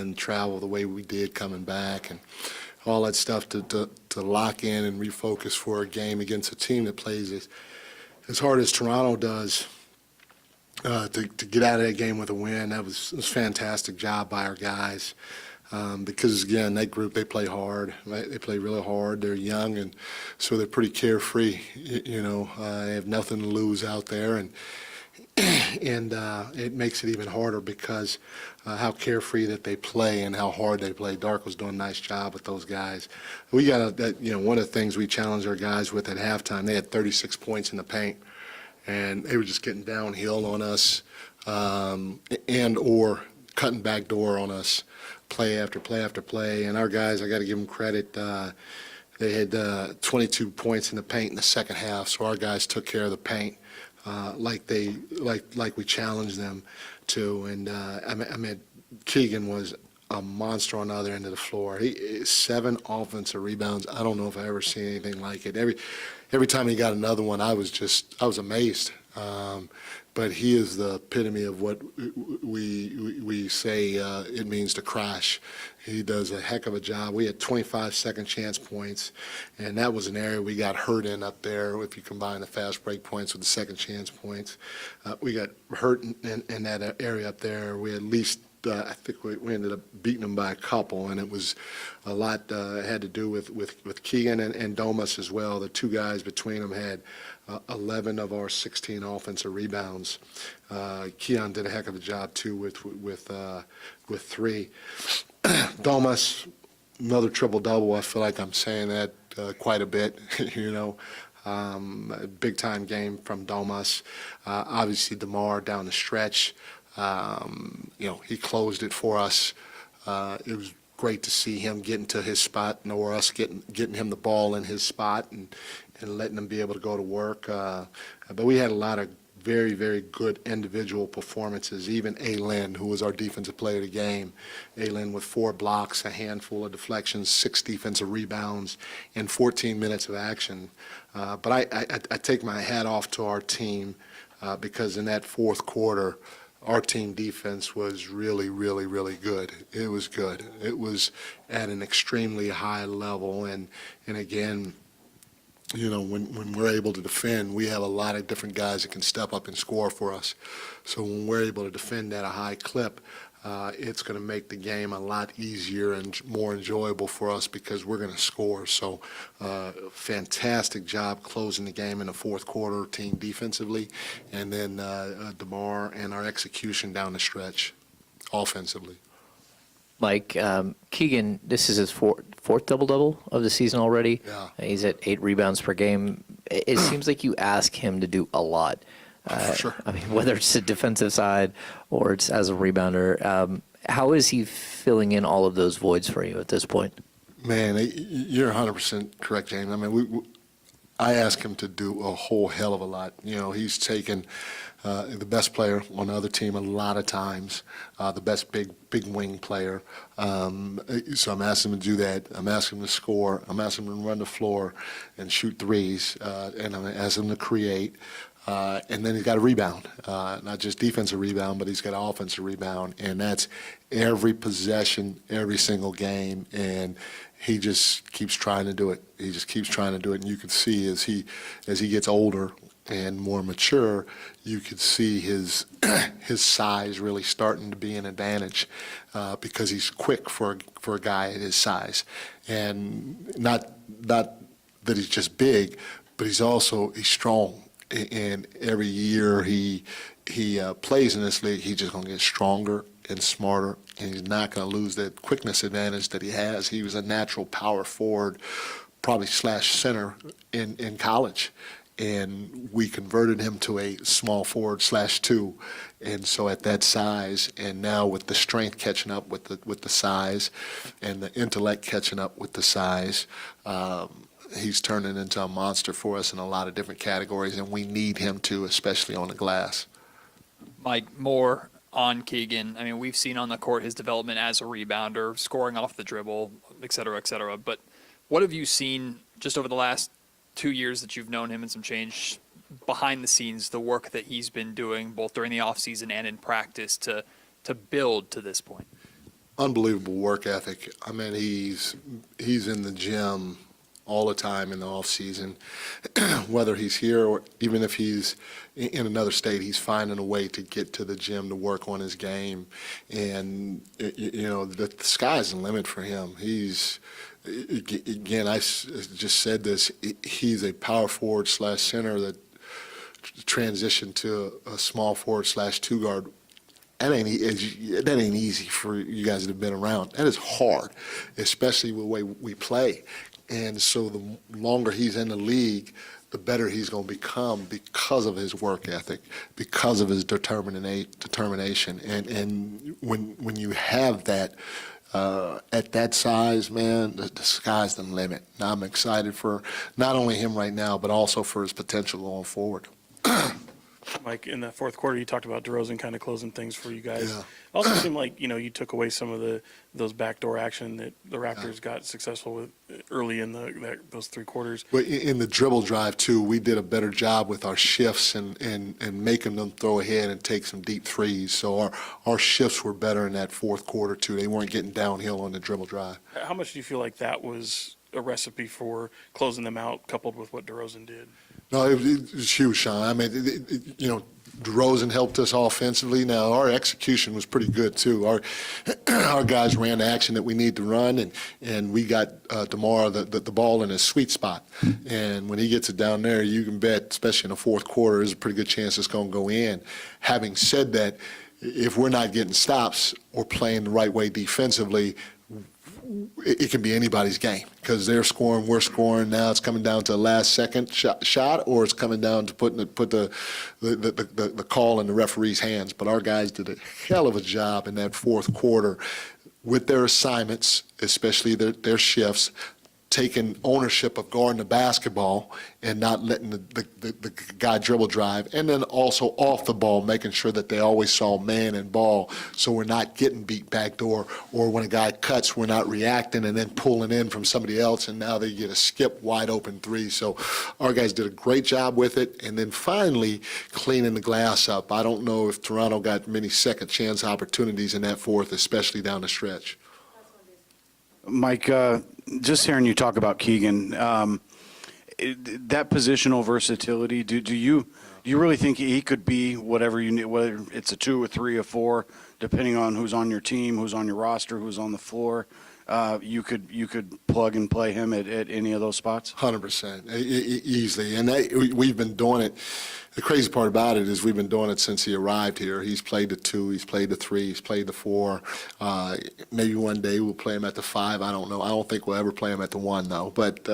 then travel the way we did coming back, and all that stuff to lock in and refocus for a game against a team that plays as hard as Toronto does. To get out of that game with a win, it was a fantastic job by our guys. Because, again, that group, they play hard. Right? They play really hard. They're young, and so they're pretty carefree. They have nothing to lose out there, and it makes it even harder because how carefree that they play and how hard they play. Darko's doing a nice job with those guys. We got one of the things we challenged our guys with at halftime, they had 36 points in the paint, and they were just getting downhill on us and or cutting back door on us play after play after play. And our guys, I got to give them credit. They had 22 points in the paint in the second half, so our guys took care of the paint like we challenged them to. And Keegan was a monster on the other end of the floor. 7 offensive rebounds. I don't know if I ever seen anything like it. Every time he got another one, I was amazed. But he is the epitome of what we say it means to crash. He does a heck of a job. We had 25 second chance points, and that was an area we got hurt in up there. If you combine the fast break points with the second chance points, we got hurt in that area up there. We at least I think we ended up beating them by a couple, and it was a lot had to do with Keegan and Domas as well. The two guys between them had 11 of our 16 offensive rebounds. Keon did a heck of a job too with 3. Domas, another triple-double. I feel like I'm saying that quite a bit, a big-time game from Domas. Obviously, DeMar down the stretch. He closed it for us. It was great to see him getting to his spot, or us getting him the ball in his spot and letting him be able to go to work. But we had a lot of very, very good individual performances. Even A-Lin, who was our defensive player of the game. A-Lin with 4 blocks, a handful of deflections, 6 defensive rebounds, and 14 minutes of action. But I take my hat off to our team because in that fourth quarter, our team defense was really, really, really good. It was good. It was at an extremely high level. And again, when we're able to defend, we have a lot of different guys that can step up and score for us. So when we're able to defend at a high clip, it's going to make the game a lot easier and more enjoyable for us because we're going to score. So fantastic job closing the game in the fourth quarter, team defensively, and then DeMar and our execution down the stretch offensively. Mike, Keegan, this is his fourth double-double of the season already. Yeah. He's at 8 rebounds per game. It seems like you ask him to do a lot. For sure. I mean, whether it's the defensive side or it's as a rebounder, how is he filling in all of those voids for you at this point? Man, you're 100% correct, James. I mean, I ask him to do a whole hell of a lot. He's taken the best player on the other team a lot of times, the best big wing player. So I'm asking him to do that. I'm asking him to score. I'm asking him to run the floor and shoot threes, and I'm asking him to create. And then he's got a rebound, not just defensive rebound, but he's got an offensive rebound, and that's every possession, every single game, and he just keeps trying to do it. He just keeps trying to do it, and you can see as he gets older and more mature, you could see his size really starting to be an advantage because he's quick for a guy at his size, and not that he's just big, but he's strong. And every year he plays in this league, he's just going to get stronger and smarter, and he's not going to lose that quickness advantage that he has. He was a natural power forward, probably slash center in college, and we converted him to a small forward slash 2. And so at that size, and now with the strength catching up with the size, and the intellect catching up with the size, he's turning into a monster for us in a lot of different categories, and we need him to, especially on the glass. Mike, more on Keegan. I mean, we've seen on the court his development as a rebounder, scoring off the dribble, et cetera, et cetera. But what have you seen just over the last 2 years that you've known him and some change behind the scenes, the work that he's been doing both during the offseason and in practice to build to this point? unbelievable work ethic. I mean, he's in the gym all the time in the off season, whether he's here or even if he's in another state, he's finding a way to get to the gym to work on his game. And the sky's the limit for him. Again, I just said this. He's a power forward / center that transitioned to a small forward / two guard. That ain't easy for you guys that have been around. That is hard, especially with the way we play. And so the longer he's in the league, the better he's going to become because of his work ethic, because of his determination. And when you have that at that size, man, the sky's the limit. And I'm excited for not only him right now, but also for his potential going forward. Mike, in that fourth quarter, you talked about DeRozan kind of closing things for you guys. Yeah. It also seemed like, you took away some of those backdoor action that the Raptors got successful with early in those 3 quarters. But in the dribble drive, too, we did a better job with our shifts and making them throw ahead and take some deep threes. So our shifts were better in that fourth quarter, too. They weren't getting downhill on the dribble drive. How much do you feel like that was a recipe for closing them out, coupled with what DeRozan did? No, it was huge, Sean. I mean, DeRozan helped us offensively. Now, our execution was pretty good, too. Our guys ran the action that we need to run, and we got DeMar the ball in his sweet spot. And when he gets it down there, you can bet, especially in the fourth quarter, there's a pretty good chance it's going to go in. Having said that, if we're not getting stops or playing the right way defensively, it can be anybody's game because they're scoring, we're scoring. Now it's coming down to a last-second shot, or it's coming down to put the call in the referee's hands. But our guys did a hell of a job in that fourth quarter with their assignments, especially their shifts, taking ownership of guarding the basketball and not letting the guy dribble drive, and then also off the ball, making sure that they always saw man and ball so we're not getting beat backdoor, or when a guy cuts, we're not reacting and then pulling in from somebody else, and now they get a skip wide open three. So our guys did a great job with it, and then finally cleaning the glass up. I don't know if Toronto got many second chance opportunities in that fourth, especially down the stretch. Mike, just hearing you talk about Keegan, that positional versatility, do you really think he could be whatever you need, whether it's a 2 or 3 or 4, depending on who's on your team, who's on your roster, who's on the floor? You could plug and play him at any of those spots? 100%, easily. And we've been doing it. The crazy part about it is we've been doing it since he arrived here. He's played the 2, he's played the 3, he's played the 4. Maybe one day we'll play him at the 5. I don't know. I don't think we'll ever play him at the 1, though. But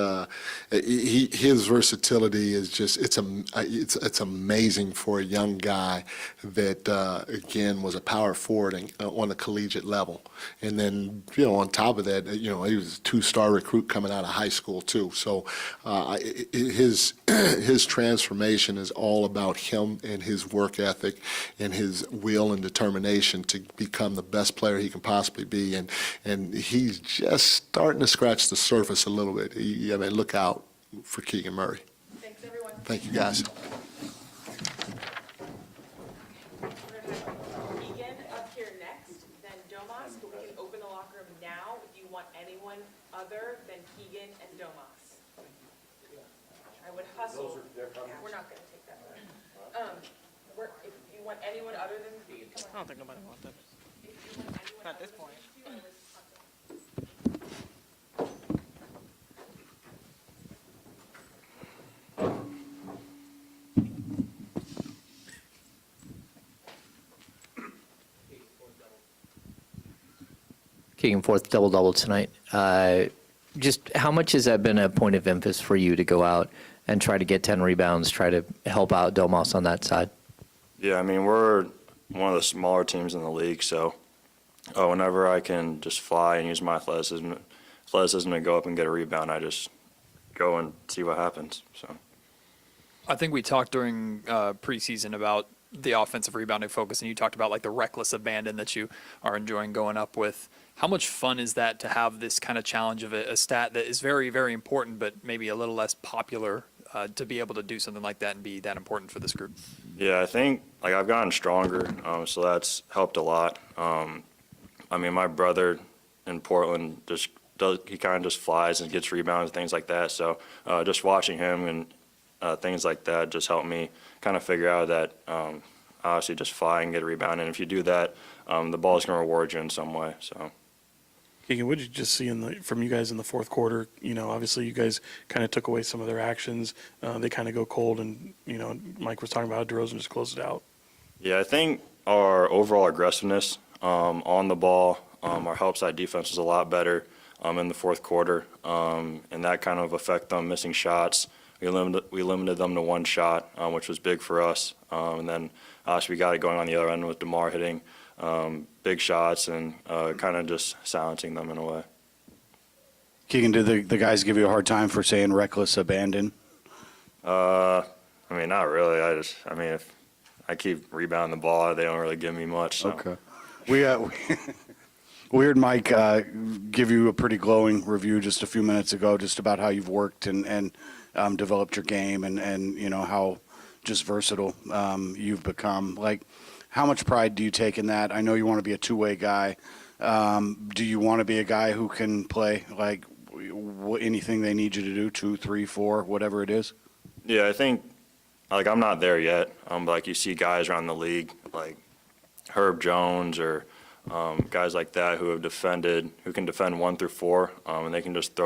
his versatility is just it's amazing for a young guy that, again, was a power forward on the collegiate level. And then, on top of that, he was a 2-star recruit coming out of high school, too. So his transformation is all about him and his work ethic and his will and determination to become the best player he can possibly be. And he's just starting to scratch the surface a little bit. Look out for Keegan Murray. Thanks, everyone. Thank you, guys. We're going to have Keegan up here next, then Domas, but we can open the locker room now if you want anyone other than Keegan and Domas. I would hustle. We're not going to take that. If you want anyone other than Keegan, come on. I don't think nobody wants that. If you want anyone Not at this other point. than you, I would hustle. Keegan, fourth double-double tonight. Just how much has that been a point of emphasis for you to go out and try to get 10 rebounds, try to help out Domas on that side? Yeah, we're one of the smaller teams in the league, so whenever I can just fly and use my athleticism to go up and get a rebound, I just go and see what happens. So I think we talked during preseason about the offensive rebounding focus, and you talked about like the reckless abandon that you are enjoying going up with. How much fun is that to have this kind of challenge of a stat that is very, very important, but maybe a little less popular, to be able to do something like that and be that important for this group? yeah, I think I've gotten stronger, so that's helped a lot. I mean, my brother in Portland he kind of just flies and gets rebounds and things like that. So just watching him and things like that just helped me kind of figure out that obviously just fly and get a rebound. And if you do that, the ball is going to reward you in some way. So. Keegan, what did you just see from you guys in the fourth quarter? You know, obviously you guys kind of took away some of their actions. They kind of go cold, and, you know, Mike was talking about how DeRozan just closed it out. Yeah, I think our overall aggressiveness on the ball, our help side defense was a lot better in the fourth quarter, and that kind of affected them missing shots. We limited them to one shot, which was big for us. And then obviously we got it going on the other end with DeMar hitting big shots and kind of just silencing them in a way. Keegan, did the guys give you a hard time for saying reckless abandon? I mean, not really. I mean, if I keep rebounding the ball, they don't really give me much. So. Okay. We heard Mike give you a pretty glowing review just a few minutes ago, just about how you've worked and developed your game and you know how just versatile you've become. Like, how much pride do you take in that? I know you want to be a two-way guy. Do you want to be a guy who can play like anything they need you to do, 2, 3, 4, whatever it is? Yeah, I think like I'm not there yet. But like you see guys around the league like Herb Jones or guys like that who can defend 1 through 4, and they can just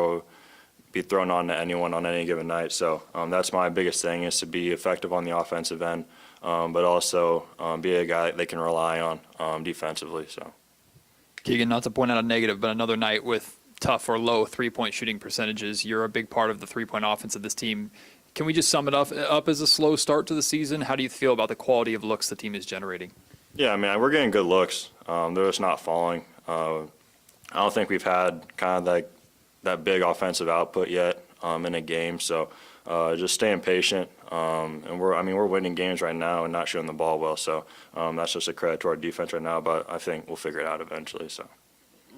be thrown on to anyone on any given night. So that's my biggest thing, is to be effective on the offensive end, but also be a guy that they can rely on defensively. So, Keegan, not to point out a negative, but another night with tough or low three-point shooting percentages. You're a big part of the three-point offense of this team. Can we just sum it up as a slow start to the season? How do you feel about the quality of looks the team is generating? yeah, I mean, we're getting good looks. They're just not falling. I don't think we've had kind of like that big offensive output yet in a game. So just staying patient. And we're winning games right now and not shooting the ball well. So that's just a credit to our defense right now. But I think we'll figure it out eventually. So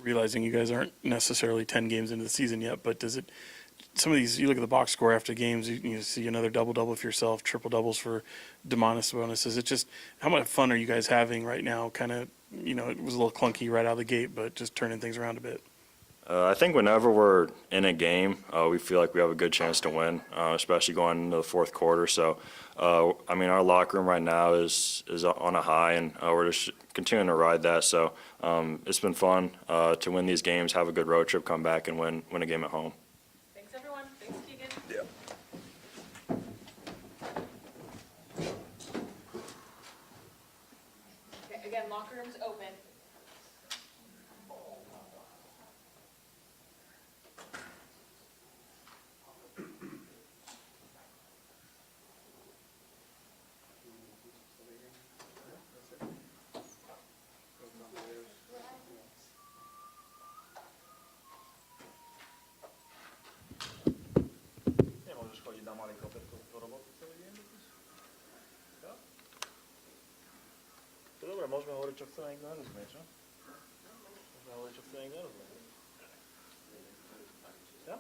Realizing you guys aren't necessarily 10 games into the season yet, but does it? Some of these, you look at the box score after games, you see another double-double for yourself, triple-doubles for Domantas Sabonis. Is it just, how much fun are you guys having right now? Kind of, you know, it was a little clunky right out of the gate, but just turning things around a bit. I think whenever we're in a game, we feel like we have a good chance to win, especially going into the fourth quarter. So, I mean, our locker room right now is on a high, and we're just continuing to ride that. So it's been fun to win these games, have a good road trip, come back and win a game at home. Thanks, everyone. Thanks, Keegan. Okay, again, locker room's open. To dobra, môžeme hovoriť, čo chce, nikto nerozumie, čo? Môžeme hovoriť, čo chce, nikto nerozumie. Ja?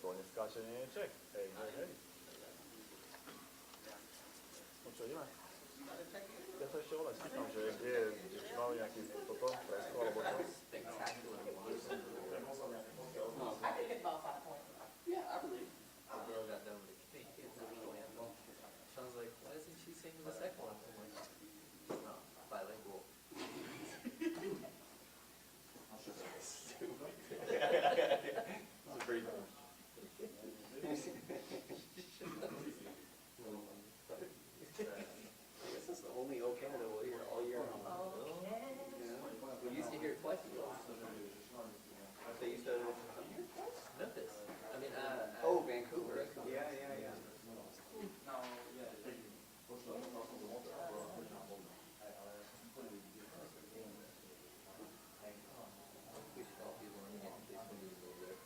To neskáče, nie je Čech. Hej, hej, hej. No čo, ideme? Ja to ešte volať spýtam, že kde je, či máme nejaký toto, presko, alebo čo? Sounds like, why isn't she singing the second one? I'm like, no, bilingual. This is the only O Canada we'll hear all year long. We used to hear it twice a year. They used to Memphis. I mean, oh, Vancouver. Yeah.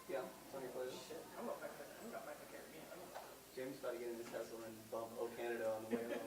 Yeah, it's on your playlist. James got to get in his Tesla and bump O Canada on the way home.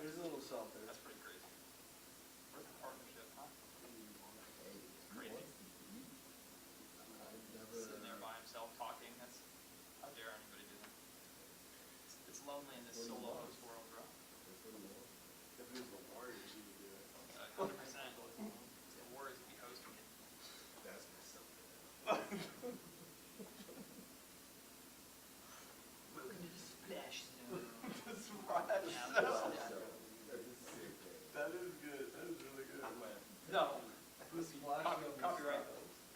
There's a little something. That's pretty crazy. Where's the partnership, huh? Crazy. Sitting there by himself talking. That's how dare anybody do that? It's lonely in this solo host world, bro. If it was the Warriors, you would do it. 100%. The Warriors would be hosting it. That's something. Splash That's right. That is good. That is really good. No. The splash zone. Copyright.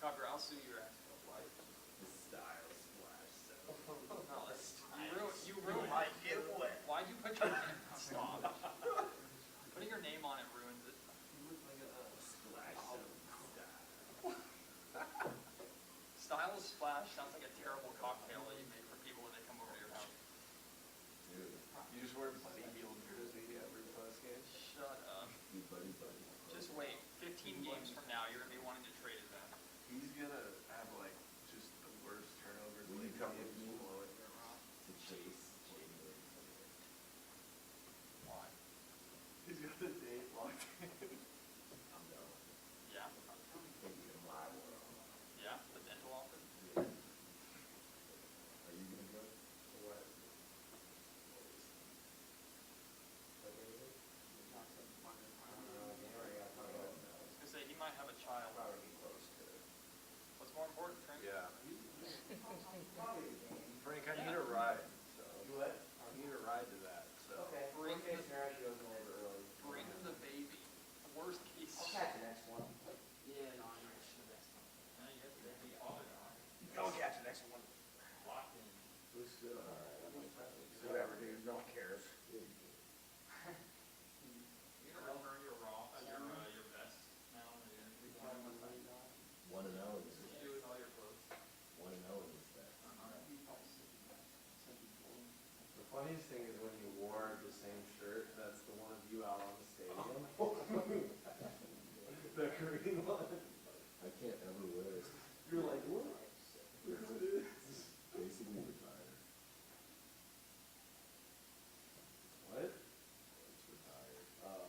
Copyright. I'll sue your ass. The style splash zone. No, you ruined my get wet. Why'd you put your name? Stop. Putting your name on it ruins it. Splash zone style. Style of Splash sounds like a terrible cocktail that you make for people when they come over to your house. Dude, you just wear Buddy Hield jersey every postgame? Shut up. Just wait. 15 games from now, you're going to be wanting to trade his ass. He's gonna have like just the worst turnovers. Will you come with me to chase Why? He's got the date locked in. Yeah. Yeah, the dental office. Are you gonna go? What? I was going to say, he might have a child. What's more important, Frank? Yeah. Frank, I need a ride, so. You what? I need a ride to that, so. Okay, Bring worst case the- scenario, she goes over early. Bring the baby. Worst case. I'll catch the next one. Yeah, no, I'm not sure that's not. Now you have to be father. Go catch the next one. Locked in. Looks good. Whatever, dude, don't care. You gonna run your raw, your vest now? One and zero What is do you do with all your clothes? one and zero is that. The funniest thing is when you wore the same shirt, that's the one of you out on the stadium. The green one. I can't ever wear it. You're like, what? Look who it is. Basically retired. What? It's retired. Oh.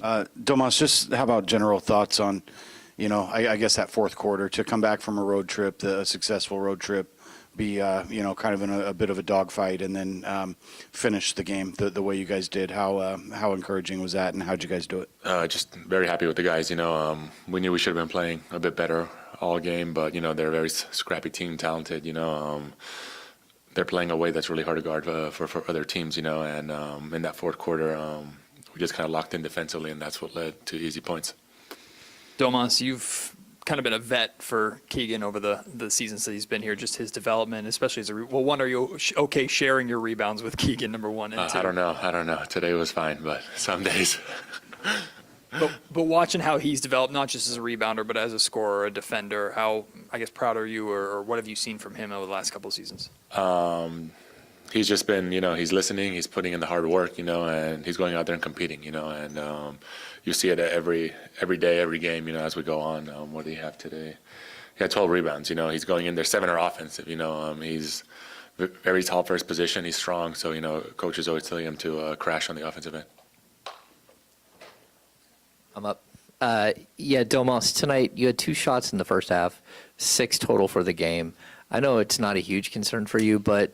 Domas, just how about general thoughts on, I guess that fourth quarter to come back from a road trip, a successful road trip, be, kind of in a bit of a dogfight and then finish the game the way you guys did. How encouraging was that, and how'd you guys do it? Just very happy with the guys. We knew we should have been playing a bit better all game, but they're a very scrappy team, talented. They're playing a way that's really hard to guard for other teams. And in that fourth quarter, we just kind of locked in defensively, and that's what led to easy points. Domas, you've kind of been a vet for Keegan over the seasons that he's been here, just his development, especially as one, are you okay sharing your rebounds with Keegan, number one? And two? I don't know. Today was fine, but some days. But watching how he's developed, not just as a rebounder, but as a scorer, a defender, how, I guess, proud are you, or what have you seen from him over the last couple of seasons? He's just been, he's listening, he's putting in the hard work, and he's going out there and competing, and you see it every day, every game, as we go on. What do you have today? He had 12 rebounds, he's going in there, 7 are offensive, he's very tall for his position, he's strong, so, coaches always tell him to crash on the offensive end. I'm up. Yeah, Domas, tonight you had 2 shots in the first half, 6 total for the game. I know it's not a huge concern for you, but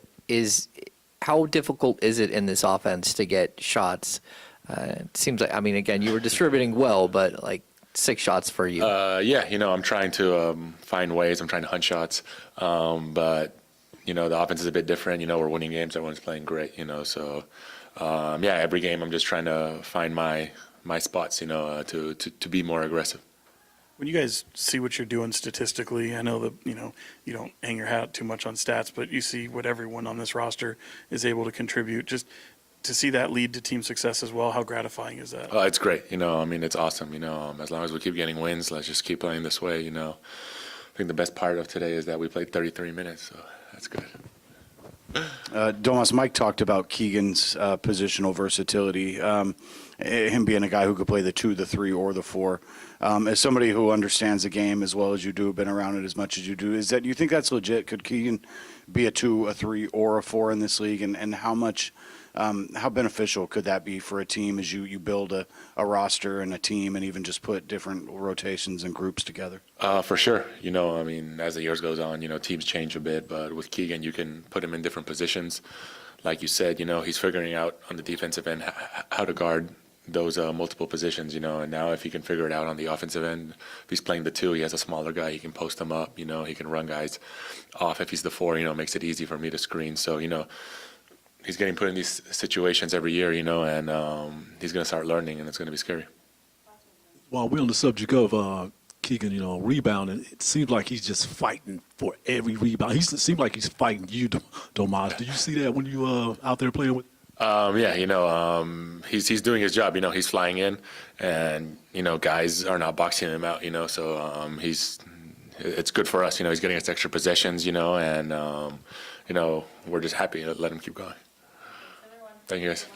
how difficult is it in this offense to get shots? It seems like, again, you were distributing well, but like 6 shots for you. Yeah, I'm trying to find ways. I'm trying to hunt shots, but the offense is a bit different. We're winning games. Everyone's playing great. So yeah, every game I'm just trying to find my spots. To be more aggressive. When you guys see what you're doing statistically, I know that, you don't hang your hat too much on stats, but you see what everyone on this roster is able to contribute. Just to see that lead to team success as well, how gratifying is that? It's great. It's awesome. As long as we keep getting wins, let's just keep playing this way. I think the best part of today is that we played 33 minutes, so that's good. Domas, Mike talked about Keegan's positional versatility, him being a guy who could play the 2, the 3, or the 4. As somebody who understands the game as well as you do, been around it as much as you do, you think that's legit? Could Keegan be a 2, a 3, or a 4 in this league? And how beneficial could that be for a team as you build a roster and a team and even just put different rotations and groups together? For sure. As the years goes on, teams change a bit, but with Keegan, you can put him in different positions. Like you said, he's figuring out on the defensive end how to guard those multiple positions, and now if he can figure it out on the offensive end, if he's playing the 2, he has a smaller guy, he can post them up, he can run guys off. If he's the 4, makes it easy for me to screen. So, he's getting put in these situations every year, and he's going to start learning, and it's going to be scary. While we're on the subject of Keegan, rebounding, it seems like he's just fighting for every rebound. It seems like he's fighting you, Domas. Do you see that when you out there playing with? Yeah, he's doing his job. He's flying in, and guys are not boxing him out. So it's good for us. He's getting us extra possessions. And we're just happy to let him keep going. Thank you, guys.